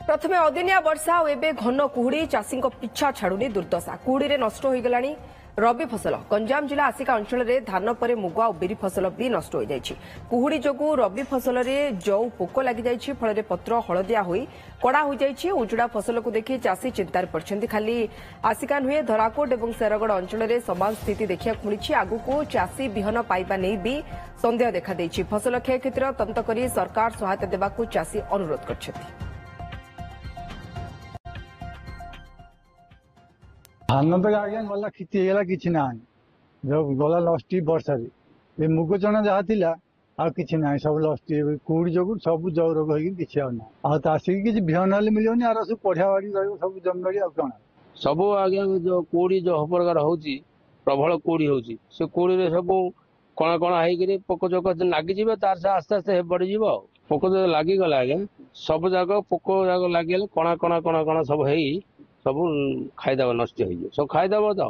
प्रथमे अदिनिया वर्षा और एबे घन कुहुड़ी चाषी पिछा छाड़ुनी दुर्दशा कुहुड़ी नष्ट हो गलानी रबी फसल गंजाम जिला आसिका अंचल में धान पर मुग और बिरी फसल भी नष्ट हो जाएगी कुहुड़ी जोगु रबी फसल में जौ पोक लगी फल पत्र हलदिया हो कड़ा हो जाए उजुड़ा फसल को देखि चाषी चिंतार पड़ते खाली आसिका नुहे धराकोट और शेरगढ़ अंचल में समान स्थिति देखा मिली आगु चाषी विहन पाइबा नहीं भी सन्देह देखा फसल क्षयक्षतिर तदंत कर सरकार सहायता देवाक चाषी अनुरोध कर धान तो आज्ञा गला क्षति होगा कि ना जो गला नष्ट वर्षा ये मुग चना जहाँ थिला आ कि ना सब नष्ट कुड़ी जो सब जौ रोग हो चाषी किसी बिहन मिलनी आर सब पढ़िया बाड़ी सब जमी बाड़ी कौन सब आज्ञा जो कुड़ी जो प्रकार हो प्रबल कुड़ी हो कुड़ी सब कणा कणा होकर पोक जोक लगिज तार से आस्ते आस्ते बढ़ीज पोक जो लगिगला आज्ञा सब जाक पोक जाक लगे कणा कणा कणा कणा सब सब खाईदेव नष्ट हो सब खाईदेव तो